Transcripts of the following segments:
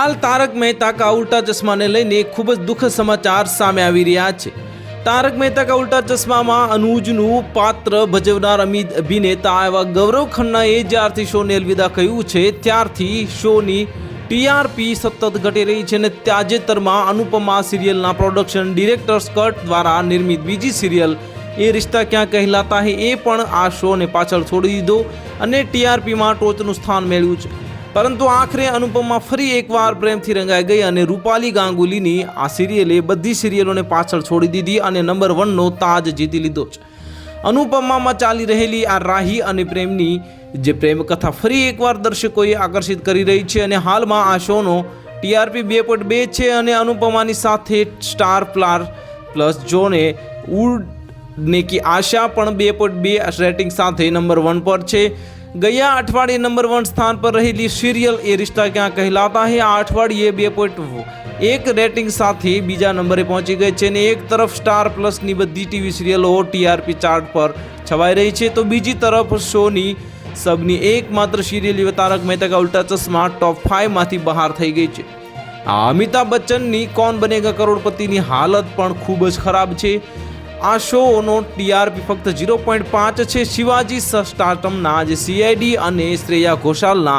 હાલ તારક મહેતા કા ઉલ્ટા ચશ્માને લઈને ખૂબ જ દુઃખદ સમાચાર સામે આવી રહ્યા છે। તારક મહેતા કા ઉલ્ટા ચશ્મામાં અનુજનું પાત્ર ભજવનાર અભિનેતા એવા ગૌરવ ખન્નાએ જ્યારથી શોને અલવિદા કહ્યું છે ત્યારથી શોની ટીઆરપી સતત ઘટી રહી છે અને તાજેતરમાં અનુપમા સિરિયલના પ્રોડક્શન ડિરેક્ટર્સ કટ દ્વારા નિર્મિત બીજી સિરિયલ એ રિશ્તા ક્યાં કહેલાતા હે એ પણ આ શોને પાછળ છોડી દીધો અને ટીઆરપીમાં ટોચનું સ્થાન મેળવ્યું છે। પરંતુ આખરે અનુપમા ફરી એકવાર પ્રેમથી રંગાઈ ગઈ અને રૂપાલી ગાંગુલીની આ સિરિયલે બધી સિરિયલોને પાછળ છોડી દીધી અને નંબર 1નો તાજ જીતી લીધો છે। અનુપમામાં ચાલી રહેલી આ રાહી અને પ્રેમની જે પ્રેમ કથા ફરી એકવાર દર્શકોએ આકર્ષિત કરી રહી છે અને હાલમાં આ શોનો ટીઆરપી 2.2 છે અને અનુપમાની સાથે સ્ટાર પ્લસ જોને ઉડને કી આશા પણ 2.2 રેટિંગ સાથે નંબર 1 પર છે। ગયા અઠવાડિયે નંબર 1 સ્થાન પર રહેલી સિરિયલ એ રિશ્તા ક્યાં કહેલાતા હે આ અઠવાડિયે 2.1 રેટિંગ સાથે બીજા નંબરે પહોંચી ગઈ છે અને એક તરફ સ્ટાર પ્લસની બધી ટીવી સિરિયલો ટીઆરપી ચાર્ટ પર છવાઈ રહી છે તો બીજી તરફ શોની સબની એકમાત્ર સિરિયલ તારક મહેતા કા ઉલ્ટા ચશ્મા ટોપ 5માંથી બહાર થઈ ગઈ છે। અમિતાભ બચ્ચનની કૌન બનેગા કરોડપતિની હાલત પણ ખૂબ જ ખરાબ છે। આ શોનો ટીઆરપી ફક્ત 0.5 છે। શિવાજી સ્ટારટમના જે સીઆઈડી અને શ્રેયા ઘોષાલના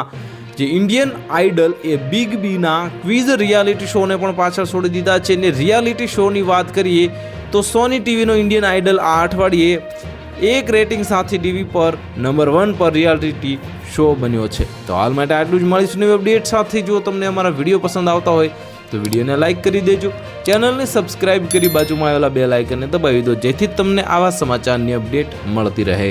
જે ઇન્ડિયન આઇડલ એ બિગ બીના ક્વિઝ રિયાલિટી શોને પણ પાછળ છોડી દીધા છે અને રિયાલિટી શોની વાત કરીએ તો સોની ટીવીનો ઇન્ડિયન આઇડલ આ અઠવાડિયે એક રેટિંગ સાથે ટીવી પર નંબર 1 પર રિયાલિટી શો બન્યો છે। તો હાલ માટે આટલું જ। મળીશું નવી અપડેટ સાથે। જો તમને અમારા વિડીયો પસંદ આવતા હોય તો વિડીયોને લાઇક કરી દેજો, ચેનલને સબસ્ક્રાઇબ કરી બાજુમાં આવેલા બેલ આઇકનને દબાવી દો જેથી તમને આવા સમાચારની અપડેટ મળતી રહે।